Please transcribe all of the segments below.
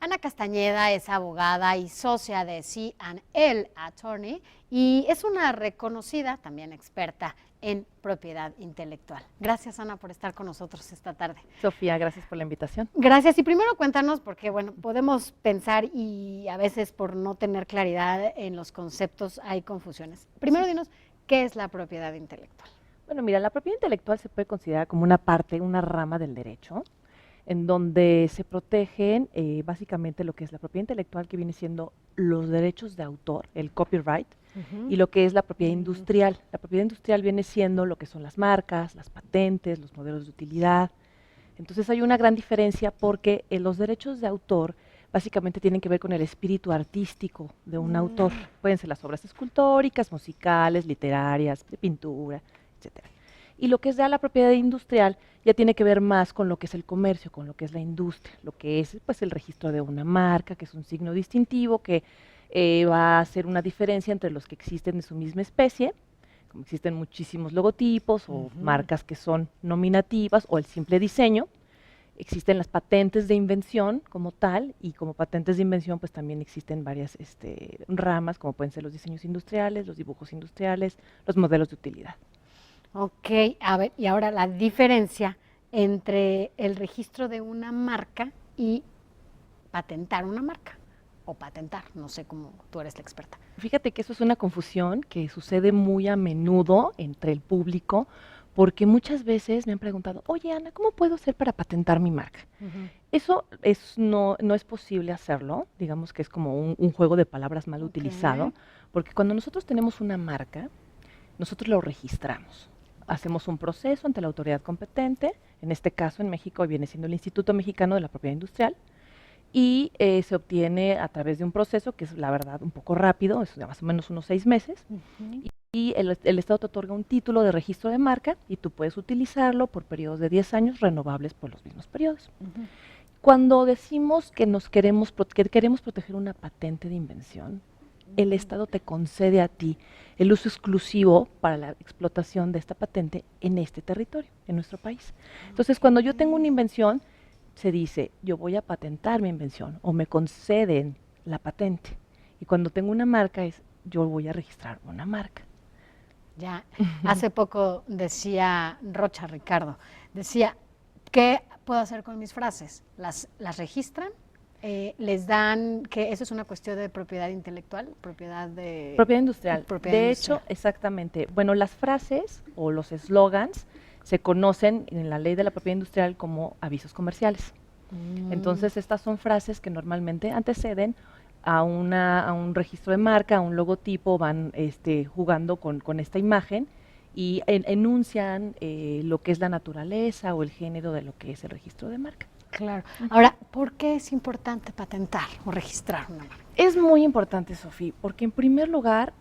Ana Castañeda es abogada y socia de C&L Attorney y es una reconocida, también experta en propiedad intelectual. Gracias, Ana, por estar con nosotros esta tarde. Sofía, gracias por la invitación. Gracias. Y primero cuéntanos, porque bueno, podemos pensar y a veces por no tener claridad en los conceptos hay confusiones. Primero dinos, ¿qué es la propiedad intelectual? Bueno, mira, la propiedad intelectual se puede considerar como una parte, una rama del derecho, en donde se protegen básicamente lo que es la propiedad intelectual, que viene siendo los derechos de autor, el copyright, y lo que es la propiedad industrial. La propiedad industrial viene siendo lo que son las marcas, las patentes, los modelos de utilidad. Entonces hay una gran diferencia porque los derechos de autor básicamente tienen que ver con el espíritu artístico de un autor. Pueden ser las obras escultóricas, musicales, literarias, de pintura, etcétera. Y lo que es ya la propiedad industrial ya tiene que ver más con lo que es el comercio, con lo que es la industria, lo que es pues el registro de una marca, que es un signo distintivo que va a hacer una diferencia entre los que existen de su misma especie, como existen muchísimos logotipos o marcas que son nominativas o el simple diseño. Existen las patentes de invención como tal, y como patentes de invención pues también existen varias ramas, como pueden ser los diseños industriales, los dibujos industriales, los modelos de utilidad. Ok, a ver, y ahora la diferencia entre el registro de una marca y patentar una marca, o patentar, no sé cómo tú eres la experta. Fíjate que eso es una confusión que sucede muy a menudo entre el público, porque muchas veces me han preguntado, oye Ana, ¿cómo puedo hacer para patentar mi marca? Eso no es posible hacerlo, digamos que es como un juego de palabras mal utilizado, porque cuando nosotros tenemos una marca, nosotros lo registramos. Hacemos un proceso ante la autoridad competente, en este caso en México viene siendo el Instituto Mexicano de la Propiedad Industrial, y se obtiene a través de un proceso que es la verdad un poco rápido, es de más o menos unos 6 meses, y el Estado te otorga un título de registro de marca y tú puedes utilizarlo por periodos de 10 años renovables por los mismos periodos. Cuando decimos que que queremos proteger una patente de invención, el Estado te concede a ti el uso exclusivo para la explotación de esta patente en este territorio, en nuestro país. Entonces, cuando yo tengo una invención, se dice, yo voy a patentar mi invención o me conceden la patente. Y cuando tengo una marca es, yo voy a registrar una marca. Ya, hace poco decía Rocha Ricardo, decía, ¿qué puedo hacer con mis frases? ¿Las registran? ¿Les dan, que eso es una cuestión de propiedad intelectual, propiedad industrial? De hecho, exactamente. Bueno, las frases o los eslogans se conocen en la ley de la propiedad industrial como avisos comerciales. Entonces, estas son frases que normalmente anteceden a un registro de marca, a un logotipo, van jugando con esta imagen y enuncian lo que es la naturaleza o el género de lo que es el registro de marca. Claro. Ahora, ¿por qué es importante patentar o registrar una marca? Es muy importante, Sofía, porque en primer lugar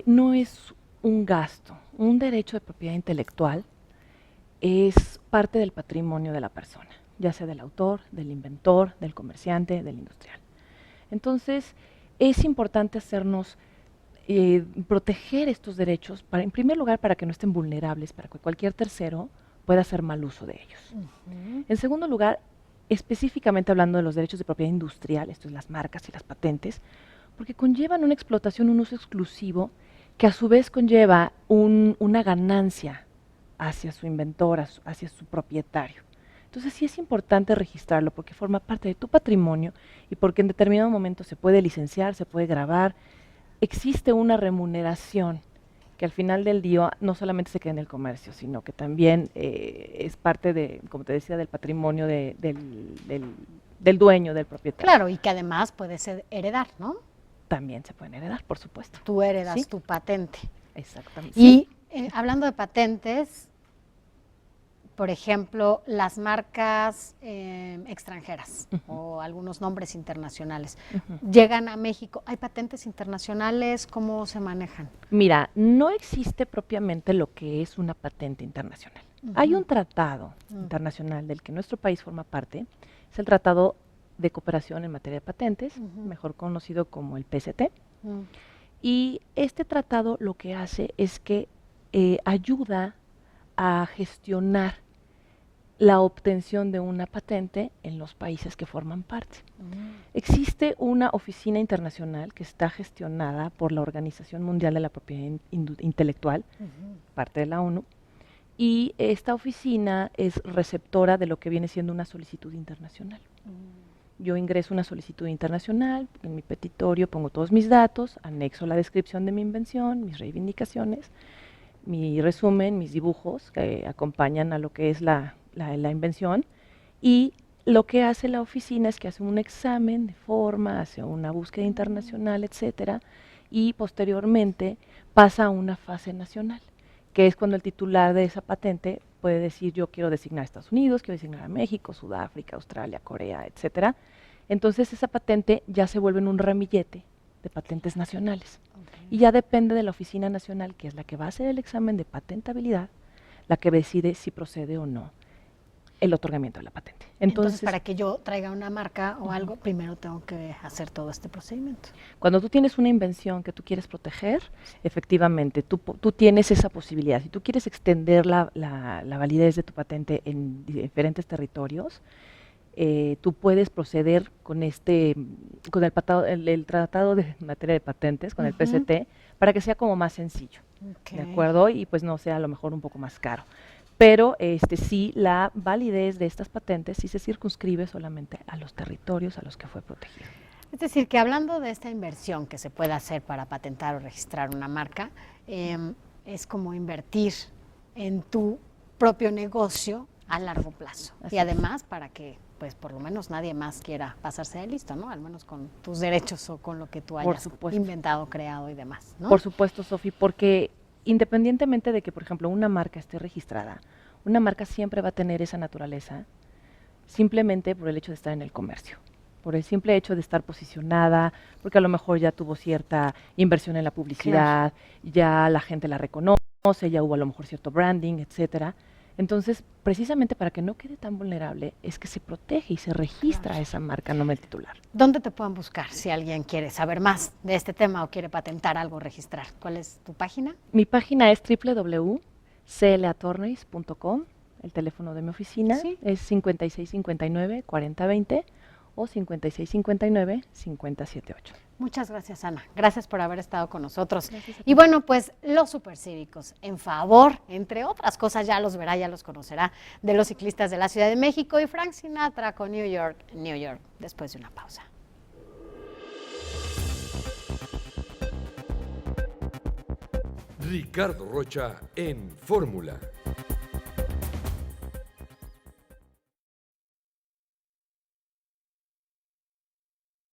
no es un gasto. Un derecho de propiedad intelectual es parte del patrimonio de la persona, ya sea del autor, del inventor, del comerciante, del industrial. Entonces, es importante hacernos proteger estos derechos, en primer lugar, para que no estén vulnerables, para que cualquier tercero pueda hacer mal uso de ellos. En segundo lugar, específicamente hablando de los derechos de propiedad industrial, esto es las marcas y las patentes, porque conllevan una explotación, un uso exclusivo, que a su vez conlleva una ganancia hacia su inventor, hacia su propietario. Entonces sí es importante registrarlo porque forma parte de tu patrimonio y porque en determinado momento se puede licenciar, se puede grabar, existe una remuneración que al final del día no solamente se queda en el comercio, sino que también es parte de, como te decía, del patrimonio del dueño, del propietario. Claro, y que además puede ser heredar, ¿no? También se pueden heredar, por supuesto. Tú heredas tu patente. Exactamente. Y hablando de patentes, por ejemplo, las marcas extranjeras o algunos nombres internacionales llegan a México. ¿Hay patentes internacionales? ¿Cómo se manejan? Mira, no existe propiamente lo que es una patente internacional. Hay un tratado internacional del que nuestro país forma parte, es el Tratado de Cooperación en Materia de Patentes, mejor conocido como el PCT. Y este tratado lo que hace es que ayuda a gestionar la obtención de una patente en los países que forman parte. Existe una oficina internacional que está gestionada por la Organización Mundial de la Propiedad Intelectual, parte de la ONU, y esta oficina es receptora de lo que viene siendo una solicitud internacional. Yo ingreso una solicitud internacional, en mi petitorio pongo todos mis datos, anexo la descripción de mi invención, mis reivindicaciones, mi resumen, mis dibujos que acompañan a lo que es la invención, y lo que hace la oficina es que hace un examen de forma, hace una búsqueda internacional, etcétera, y posteriormente pasa a una fase nacional, que es cuando el titular de esa patente puede decir: yo quiero designar a Estados Unidos, quiero designar a México, Sudáfrica, Australia, Corea, etcétera. Entonces esa patente ya se vuelve en un ramillete de patentes nacionales. Y ya depende de la oficina nacional, que es la que va a hacer el examen de patentabilidad, la que decide si procede o no el otorgamiento de la patente. Entonces, para que yo traiga una marca o algo, primero tengo que hacer todo este procedimiento. Cuando tú tienes una invención que tú quieres proteger, efectivamente, tú tienes esa posibilidad. Si tú quieres extender la validez de tu patente en diferentes territorios, tú puedes proceder con el Tratado de Materia de Patentes, con el PCT, para que sea como más sencillo, ¿de acuerdo? Y pues no sea a lo mejor un poco más caro. Pero sí, la validez de estas patentes sí se circunscribe solamente a los territorios a los que fue protegido. Es decir, que hablando de esta inversión que se puede hacer para patentar o registrar una marca, es como invertir en tu propio negocio a largo plazo. Así y además para que pues por lo menos nadie más quiera pasarse de listo, ¿no? Al menos con tus derechos o con lo que tú hayas inventado, creado y demás, ¿no? Por supuesto, Sofi, porque independientemente de que, por ejemplo, una marca esté registrada, una marca siempre va a tener esa naturaleza simplemente por el hecho de estar en el comercio, por el simple hecho de estar posicionada, porque a lo mejor ya tuvo cierta inversión en la publicidad, ya la gente la reconoce, ya hubo a lo mejor cierto branding, etcétera. Entonces, precisamente para que no quede tan vulnerable, es que se protege y se registra esa marca a nombre del titular. ¿Dónde te pueden buscar si alguien quiere saber más de este tema o quiere patentar algo, registrar? ¿Cuál es tu página? Mi página es www.clatorneys.com. El teléfono de mi oficina es 5659-4020 o 5659-5078. Muchas gracias, Ana. Gracias por haber estado con nosotros. Y bueno, pues los supercívicos en favor, entre otras cosas, ya los verá, ya los conocerá, de los ciclistas de la Ciudad de México, y Frank Sinatra con New York, New York, después de una pausa. Ricardo Rocha en Fórmula.